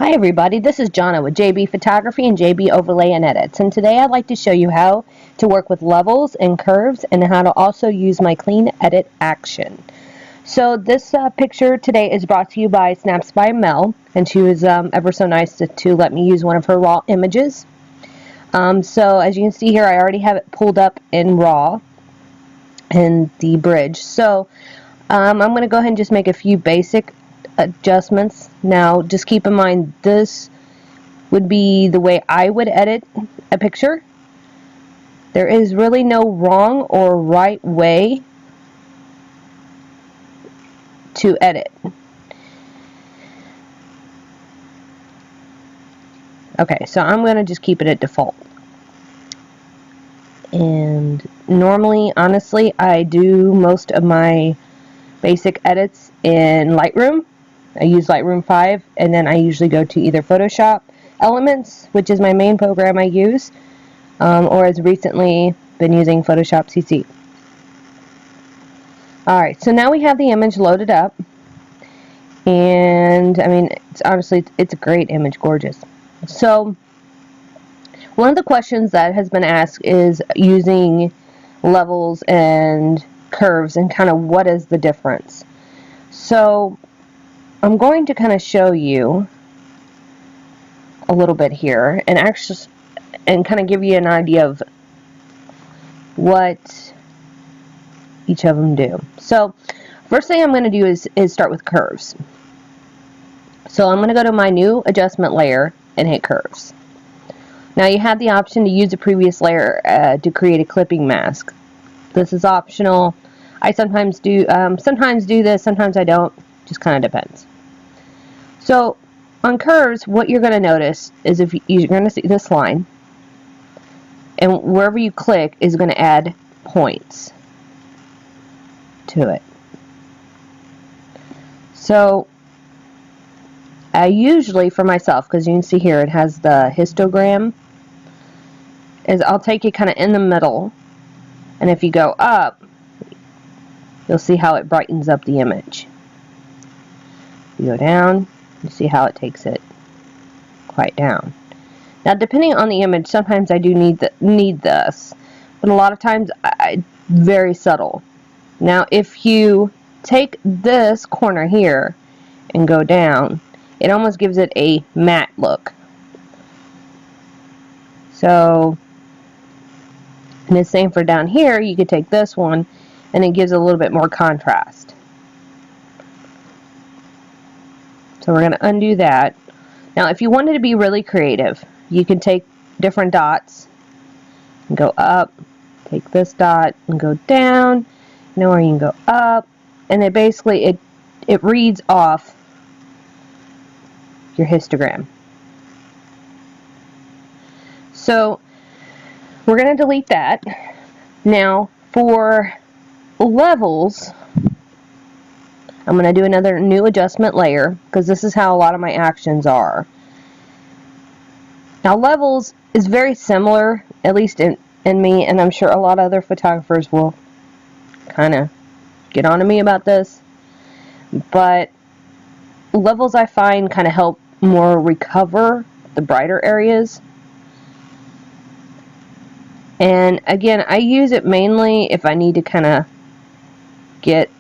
Hi everybody, this is Jonna with JB Photography and JB Overlay and Edits, and today I'd like to show you how to work with levels and curves and how to also use my clean edit action. So this picture today is brought to you by Snaps by Mel, and she was ever so nice to let me use one of her raw images. So as you can see here, I already have it pulled up in raw in the bridge. So I'm going to go ahead and just make a few basic adjustments. Now just keep in mind this would be the way I would edit a picture. There is really no wrong or right way to edit. Okay, so I'm going to just keep it at default. And normally, honestly, I do most of my basic edits in Lightroom. I use Lightroom 5, and then I usually go to either Photoshop Elements, which is my main program I use, or as recently been using Photoshop CC. Alright, so now we have the image loaded up, and I mean, honestly, it's a great image, gorgeous. So one of the questions that has been asked is using levels and curves and kind of what is the difference. So I'm going to kind of show you a little bit here and kind of give you an idea of what each of them do. So first thing I'm going to do is start with curves. So I'm going to go to my new adjustment layer and hit curves. Now you have the option to use a previous layer to create a clipping mask. This is optional. I sometimes do this, sometimes I don't. Just kind of depends. So on curves, what you're going to notice is if you're going to see this line, and wherever you click is going to add points to it. So I usually, for myself, because you can see here it has the histogram, is I'll take it kind of in the middle, and if you go up, you'll see how it brightens up the image. You go down, you see how it takes it quite down. Now depending on the image, sometimes I do need this, but a lot of times very subtle. Now if you take this corner here and go down, it almost gives it a matte look. So, and the same for down here, you could take this one and it gives a little bit more contrast. So we're going to undo that. Now if you wanted to be really creative, you can take different dots and go up, take this dot and go down, or you can go up, and it basically it reads off your histogram. So we're going to delete that. Now for levels, I'm going to do another new adjustment layer because this is how a lot of my actions are. Now levels is very similar, at least in me, and I'm sure a lot of other photographers will kind of get on to me about this, but levels I find kind of help more recover the brighter areas. And again, I use it mainly if I need to kind of get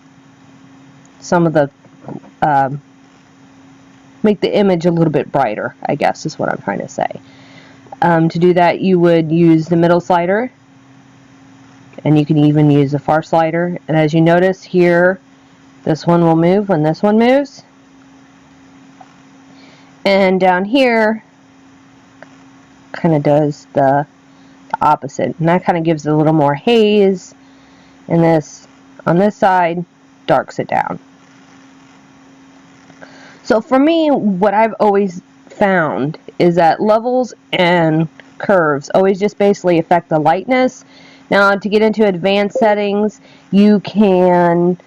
some of the make the image a little bit brighter, I guess is what I'm trying to say. To do that, you would use the middle slider, and you can even use the far slider. And as you notice here, this one will move when this one moves. And down here, kind of does the opposite. And that kind of gives it a little more haze. And this, on this side, darks it down. So for me, what I've always found is that levels and curves always just basically affect the lightness. Now to get into advanced settings, you can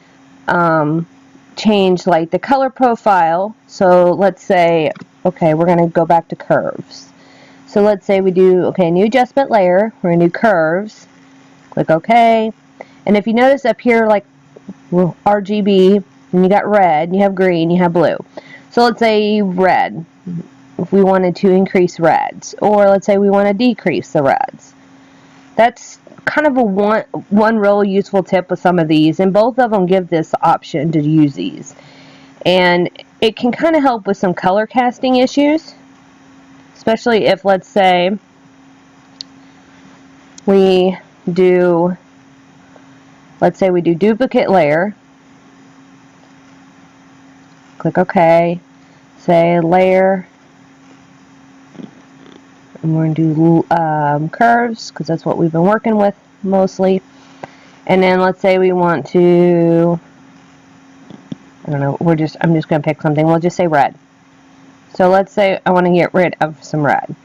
change like the color profile. So let's say, okay, we're going to go back to curves. So let's say we do, okay, new adjustment layer, we're going to do curves, click OK, and if you notice up here like RGB, and you got red, you have green, you have blue. So let's say red. if we wanted to increase reds, or let's say we want to decrease the reds. That's kind of a one real useful tip with some of these, and both of them give this option to use these. And it can kind of help with some color casting issues, especially if, let's say, we do duplicate layer, click OK, say layer, and we're going to do curves because that's what we've been working with mostly. And then let's say we want to, I don't know, I'm just going to pick something. We'll just say red. So let's say I want to get rid of some red.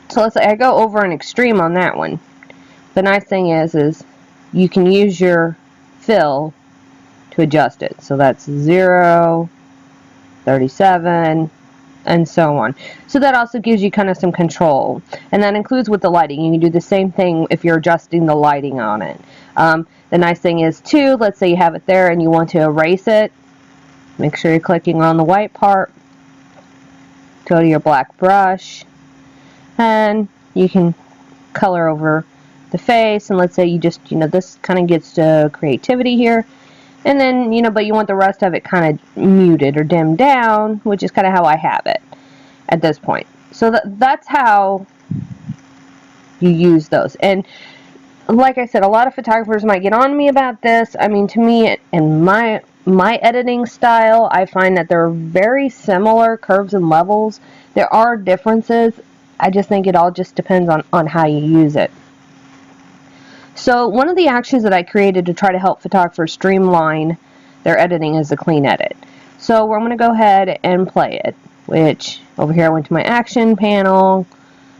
So let's say I go over an extreme on that one. The nice thing is you can use your fill to adjust it. So that's 0, 37, and so on. So that also gives you kind of some control. And that includes with the lighting. You can do the same thing if you're adjusting the lighting on it. The nice thing is too, let's say you have it there and you want to erase it. Make sure you're clicking on the white part. Go to your black brush. And you can color over the face. And let's say you just, this kind of gets to creativity here. And then, but you want the rest of it kind of muted or dimmed down, which is kind of how I have it at this point. So that's how you use those. And like I said, a lot of photographers might get on me about this. I mean, to me, in my editing style, I find that they're very similar, curves and levels. There are differences. I just think it all just depends on how you use it. So one of the actions that I created to try to help photographers streamline their editing is the clean edit. So I'm going to go ahead and play it, which over here I went to my action panel,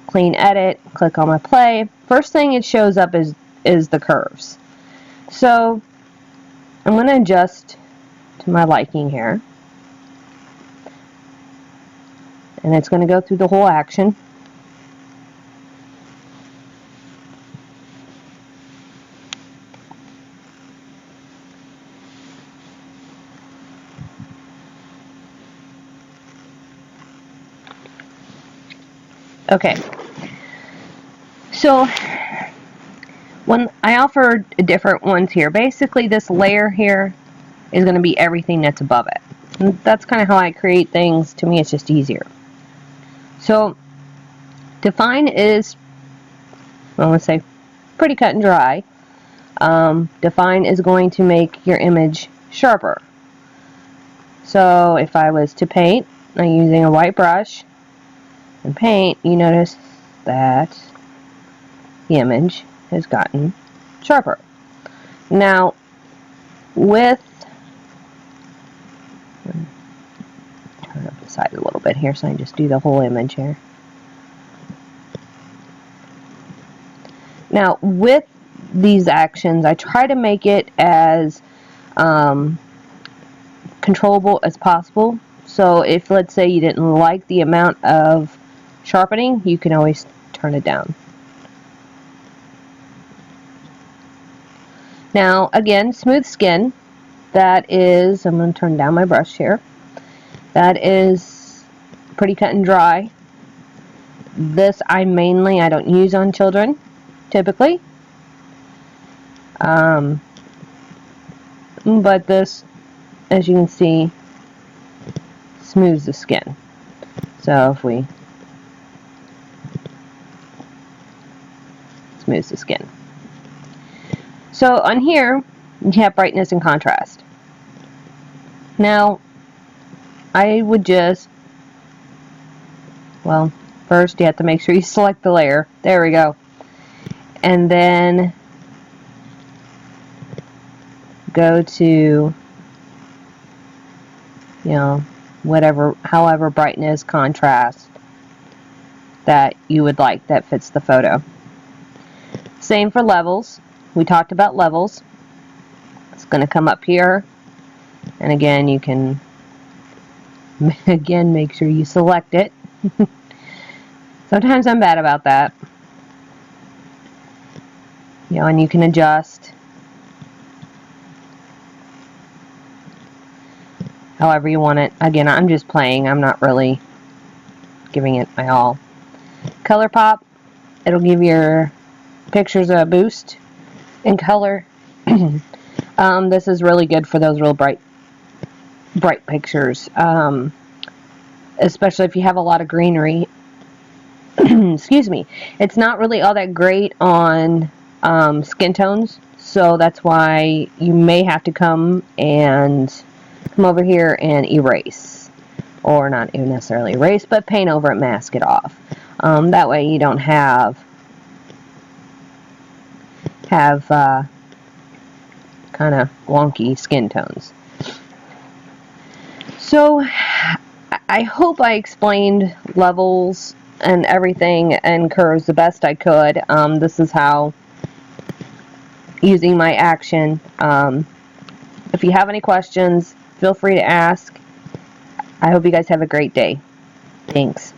clean edit, click on my play. First thing it shows up is the curves. So I'm going to adjust to my liking here. And it's going to go through the whole action. Okay, so when I offer different ones here, basically this layer here is going to be everything that's above it. And that's kind of how I create things. To me, it's just easier. So define is, well, let's say, pretty cut and dry. Define is going to make your image sharper. So if I was to paint, I'm using a white brush and paint, you notice that the image has gotten sharper. Now, with, turn up the side a little bit here so I can just do the whole image here. Now, with these actions, I try to make it as controllable as possible. So if, let's say, you didn't like the amount of sharpening, you can always turn it down. Now, again, smooth skin, that is, I'm going to turn down my brush here. That is pretty cut and dry. This I don't use on children, typically. But this, as you can see, smooths the skin. So if we smooths the skin. So on here, you have brightness and contrast. Now, I would just, well, first you have to make sure you select the layer. There we go. And then go to, however brightness, contrast that you would like that fits the photo. Same for levels. We talked about levels. It's going to come up here. And again, you can, make sure you select it. Sometimes I'm bad about that. And you can adjust however you want it. Again, I'm just playing. I'm not really giving it my all. ColourPop, it'll give your pictures a boost in color. This is really good for those real bright pictures, especially if you have a lot of greenery. Excuse me. It's not really all that great on skin tones, so that's why you may have to come over here and erase, or not even necessarily erase, but paint over it, mask it off. That way you don't have kind of wonky skin tones. So I hope I explained levels and everything and curves the best I could. This is how, using my action. If you have any questions, feel free to ask. I hope you guys have a great day. Thanks.